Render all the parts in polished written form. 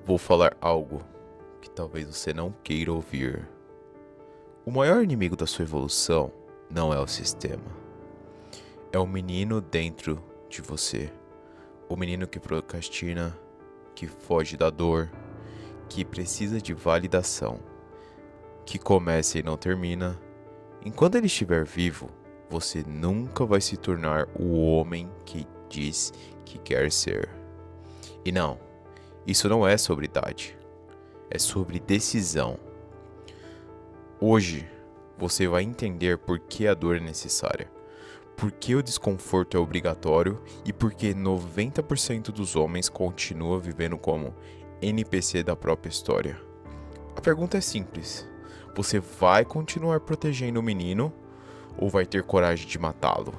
Vou falar algo que talvez você não queira ouvir. O maior inimigo da sua evolução não é o sistema. É o menino dentro de você. O menino que procrastina, que foge da dor, que precisa de validação, que começa e não termina. Enquanto ele estiver vivo, você nunca vai se tornar o homem que diz que quer ser. E não, isso não é sobre idade, é sobre decisão. Hoje, você vai entender por que a dor é necessária, por que o desconforto é obrigatório e por que 90% dos homens continua vivendo como NPC da própria história. A pergunta é simples: você vai continuar protegendo o menino ou vai ter coragem de matá-lo?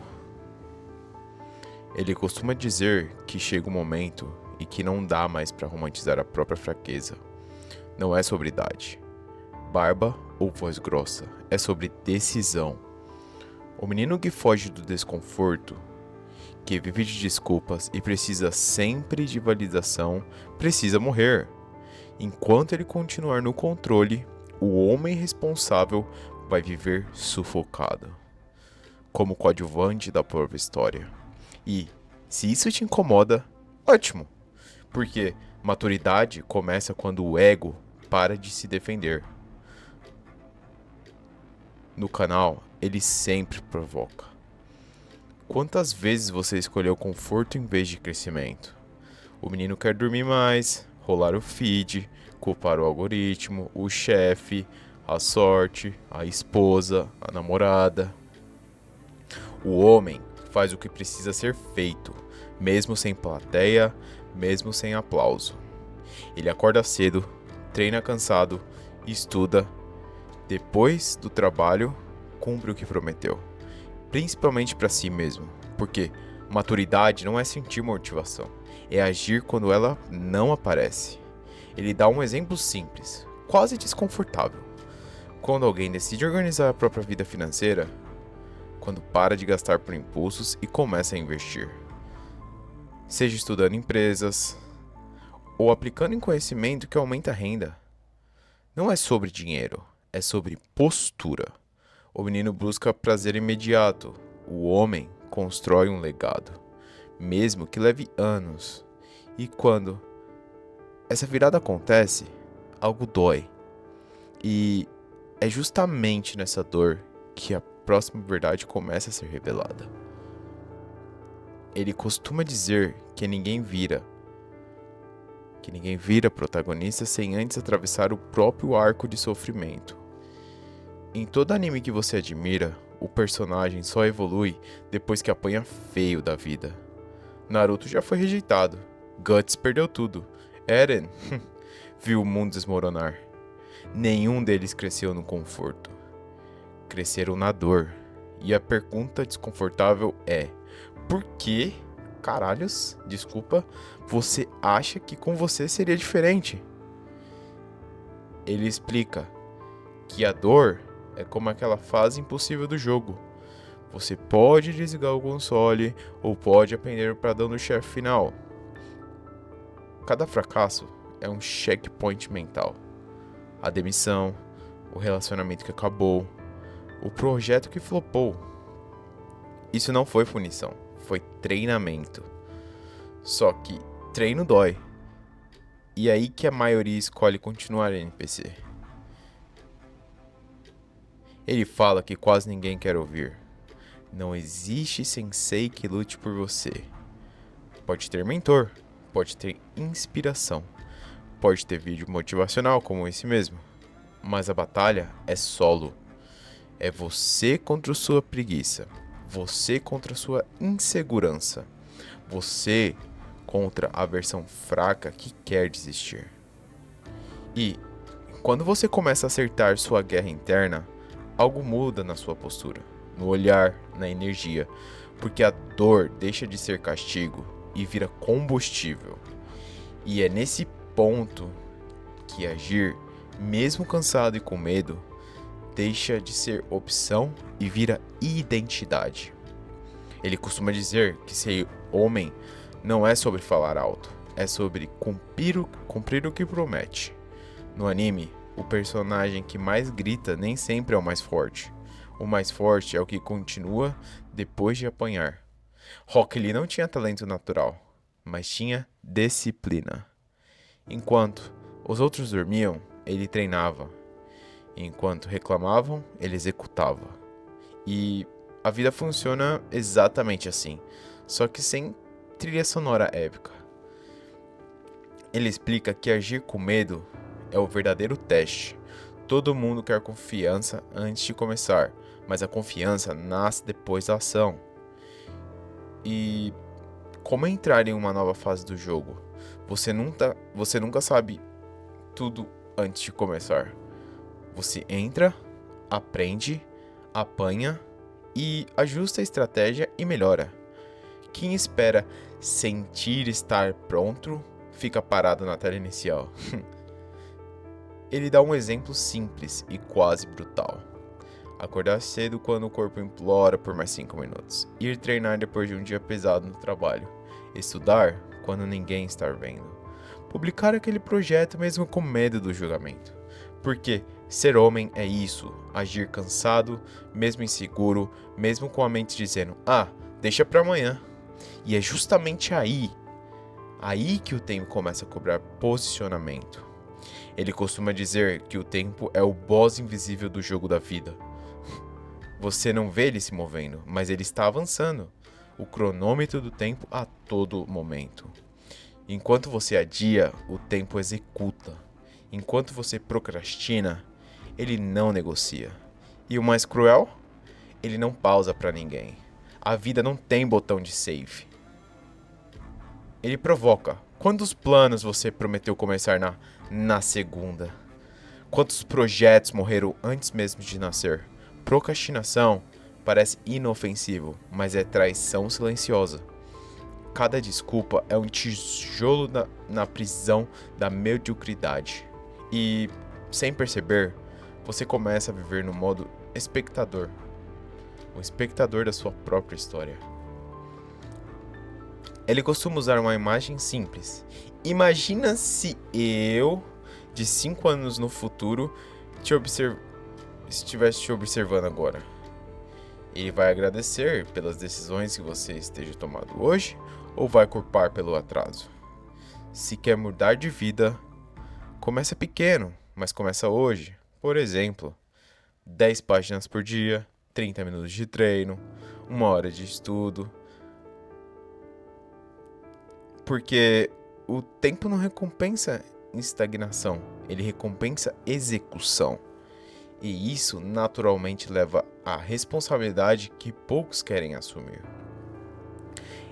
Ele costuma dizer que chega um momento e que não dá mais para romantizar a própria fraqueza. Não é sobre idade, barba ou voz grossa, é sobre decisão. O menino que foge do desconforto, que vive de desculpas e precisa sempre de validação, precisa morrer. Enquanto ele continuar no controle, o homem responsável vai viver sufocado, como coadjuvante da própria história. E, se isso te incomoda, ótimo, porque maturidade começa quando o ego para de se defender. No canal, ele sempre provoca. Quantas vezes você escolheu conforto em vez de crescimento? O menino quer dormir mais, rolar o feed, culpar o algoritmo, o chefe, a sorte, a esposa, a namorada. O homem faz o que precisa ser feito, mesmo sem plateia, mesmo sem aplauso. Ele acorda cedo, treina cansado, estuda. Depois do trabalho, cumpre o que prometeu. Principalmente para si mesmo, porque maturidade não é sentir motivação, é agir quando ela não aparece. Ele dá um exemplo simples, quase desconfortável. Quando alguém decide organizar a própria vida financeira, quando para de gastar por impulsos e começa a investir. Seja estudando em empresas ou aplicando em conhecimento que aumenta a renda. Não é sobre dinheiro, é sobre postura. O menino busca prazer imediato. O homem constrói um legado, mesmo que leve anos. E quando essa virada acontece, algo dói. E é justamente nessa dor que a próxima verdade começa a ser revelada. Ele costuma dizer que ninguém vira protagonista sem antes atravessar o próprio arco de sofrimento. Em todo anime que você admira, o personagem só evolui depois que apanha feio da vida. Naruto já foi rejeitado, Guts perdeu tudo, Eren viu o mundo desmoronar. Nenhum deles cresceu no conforto. Cresceram na dor. E a pergunta desconfortável é: por que, caralhos, desculpa, você acha que com você seria diferente? Ele explica que a dor é como aquela fase impossível do jogo. Você pode desligar o console ou pode aprender o padrão do chefe final. Cada fracasso é um checkpoint mental. A demissão, o relacionamento que acabou, o projeto que flopou. Isso não foi punição, foi treinamento. Só que treino dói. E é aí que a maioria escolhe continuar NPC. Ele fala que quase ninguém quer ouvir. Não existe sensei que lute por você. Pode ter mentor, pode ter inspiração, pode ter vídeo motivacional como esse mesmo. Mas a batalha é solo. É você contra sua preguiça. Você contra sua insegurança. Você contra a versão fraca que quer desistir. E quando você começa a acertar sua guerra interna, algo muda na sua postura, no olhar, na energia, porque a dor deixa de ser castigo e vira combustível. E é nesse ponto que agir, mesmo cansado e com medo, deixa de ser opção e vira identidade. Ele costuma dizer que ser homem não é sobre falar alto, é sobre cumprir o que promete. No anime, o personagem que mais grita nem sempre é o mais forte. O mais forte é o que continua depois de apanhar. Rock Lee não tinha talento natural, mas tinha disciplina. Enquanto os outros dormiam, ele treinava. Enquanto reclamavam, ele executava. E a vida funciona exatamente assim, só que sem trilha sonora épica. Ele explica que agir com medo é o verdadeiro teste. Todo mundo quer confiança antes de começar, mas a confiança nasce depois da ação. E como entrar em uma nova fase do jogo? Você nunca sabe tudo antes de começar. Você entra, aprende, apanha e ajusta a estratégia e melhora. Quem espera sentir estar pronto fica parado na tela inicial. Ele dá um exemplo simples e quase brutal. Acordar cedo quando o corpo implora por mais 5 minutos. Ir treinar depois de um dia pesado no trabalho. Estudar quando ninguém está vendo. Publicar aquele projeto mesmo com medo do julgamento. Porque ser homem é isso, agir cansado, mesmo inseguro, mesmo com a mente dizendo, deixa pra amanhã. E é justamente aí que o tempo começa a cobrar posicionamento. Ele costuma dizer que o tempo é o boss invisível do jogo da vida. Você não vê ele se movendo, mas ele está avançando. O cronômetro do tempo a todo momento. Enquanto você adia, o tempo executa. Enquanto você procrastina, ele não negocia. E o mais cruel? Ele não pausa pra ninguém. A vida não tem botão de save. Ele provoca. Quantos planos você prometeu começar na segunda? Quantos projetos morreram antes mesmo de nascer? Procrastinação parece inofensivo, mas é traição silenciosa. Cada desculpa é um tijolo na prisão da mediocridade. E, sem perceber, você começa a viver no modo espectador. O espectador da sua própria história. Ele costuma usar uma imagem simples. Imagina se eu, de 5 anos no futuro, estivesse te observando agora. Ele vai agradecer pelas decisões que você esteja tomando hoje ou vai culpar pelo atraso? Se quer mudar de vida, começa pequeno, mas começa hoje. Por exemplo, 10 páginas por dia, 30 minutos de treino, 1 hora de estudo. Porque o tempo não recompensa estagnação, ele recompensa execução. E isso naturalmente leva à responsabilidade que poucos querem assumir.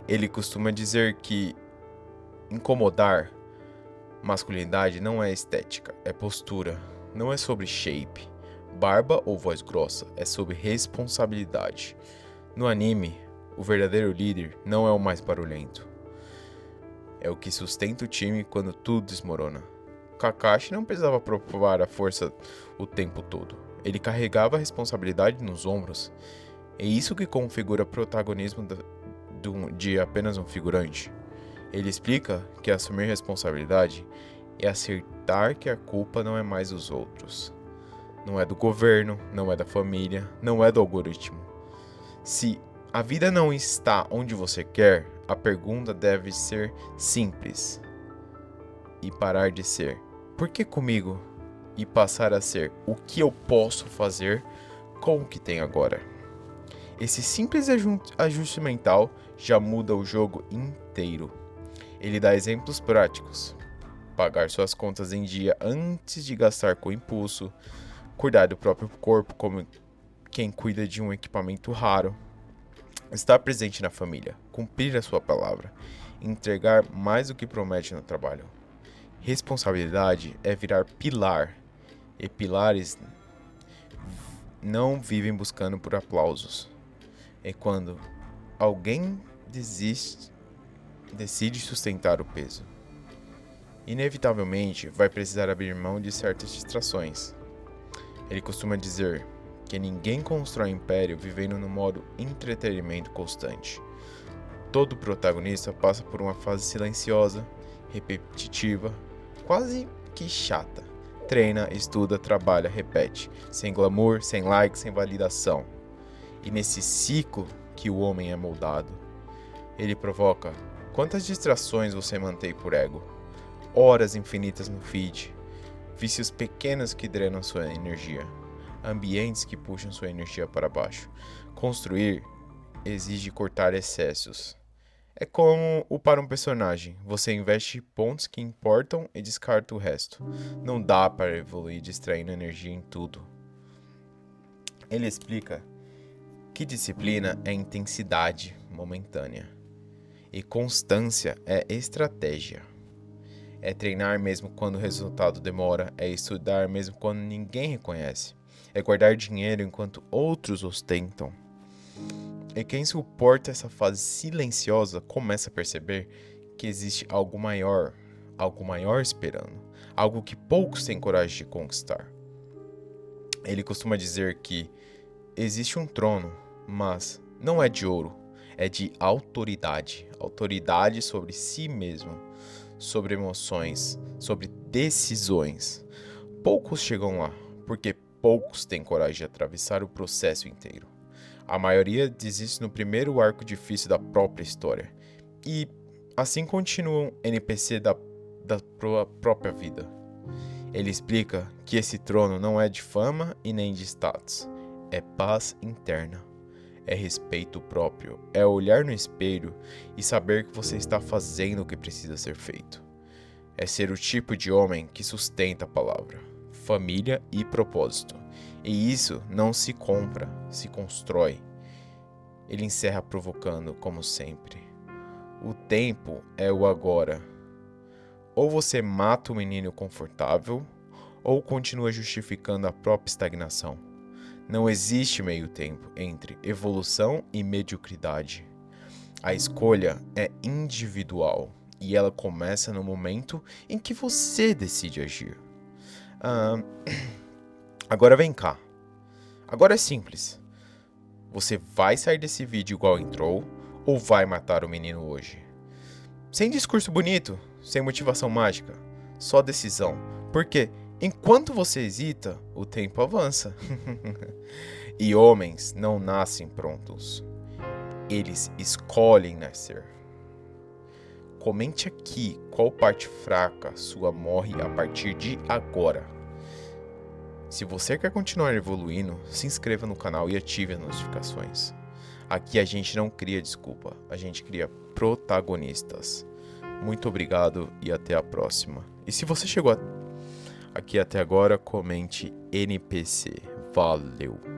Ele costuma dizer que incomodar masculinidade não é estética, é postura. Não é sobre shape, barba ou voz grossa, é sobre responsabilidade. No anime, o verdadeiro líder não é o mais barulhento. É o que sustenta o time quando tudo desmorona. Kakashi não precisava provar a força o tempo todo. Ele carregava a responsabilidade nos ombros. É isso que configura o protagonismo de apenas um figurante. Ele explica que assumir responsabilidade é aceitar que a culpa não é mais dos outros. Não é do governo, não é da família, não é do algoritmo. Se a vida não está onde você quer, a pergunta deve ser simples e parar de ser por que comigo? E passar a ser o que eu posso fazer com o que tenho agora. Esse simples ajuste mental já muda o jogo inteiro. Ele dá exemplos práticos. Pagar suas contas em dia antes de gastar com impulso. Cuidar do próprio corpo como quem cuida de um equipamento raro. Estar presente na família. Cumprir a sua palavra. Entregar mais do que promete no trabalho. Responsabilidade é virar pilar. E pilares não vivem buscando por aplausos. É quando alguém decide sustentar o peso. Inevitavelmente vai precisar abrir mão de certas distrações. Ele costuma dizer que ninguém constrói império vivendo no modo entretenimento constante. Todo protagonista passa por uma fase silenciosa, repetitiva, quase que chata. Treina, estuda, trabalha, repete, sem glamour, sem like, sem validação. E nesse ciclo que o homem é moldado, ele provoca quantas distrações você mantém por ego, horas infinitas no feed, vícios pequenos que drenam sua energia, ambientes que puxam sua energia para baixo. Construir exige cortar excessos. É como upar um personagem. Você investe pontos que importam e descarta o resto. Não dá para evoluir distraindo energia em tudo. Ele explica que disciplina é intensidade momentânea e constância é estratégia. É treinar mesmo quando o resultado demora, é estudar mesmo quando ninguém reconhece, é guardar dinheiro enquanto outros ostentam. E quem suporta essa fase silenciosa começa a perceber que existe algo maior esperando, algo que poucos têm coragem de conquistar. Ele costuma dizer que existe um trono, mas não é de ouro, é de autoridade, autoridade sobre si mesmo, sobre emoções, sobre decisões. Poucos chegam lá, porque poucos têm coragem de atravessar o processo inteiro. A maioria desiste no primeiro arco difícil da própria história. E assim continuam NPC da própria vida. Ele explica que esse trono não é de fama e nem de status. É paz interna. É respeito próprio. É olhar no espelho e saber que você está fazendo o que precisa ser feito. É ser o tipo de homem que sustenta a palavra, família e propósito. E isso não se compra, se constrói. Ele encerra provocando, como sempre. O tempo é o agora. Ou você mata o menino confortável, ou continua justificando a própria estagnação. Não existe meio tempo entre evolução e mediocridade. A escolha é individual e ela começa no momento em que você decide agir. Agora vem cá. Agora é simples. Você vai sair desse vídeo igual entrou ou vai matar o menino hoje? Sem discurso bonito, sem motivação mágica, só decisão. Porque enquanto você hesita, o tempo avança. E homens não nascem prontos. Eles escolhem nascer. Comente aqui qual parte fraca sua morre a partir de agora. Se você quer continuar evoluindo, se inscreva no canal e ative as notificações. Aqui a gente não cria desculpa, a gente cria protagonistas. Muito obrigado e até a próxima. E se você chegou aqui até agora, comente NPC. Valeu!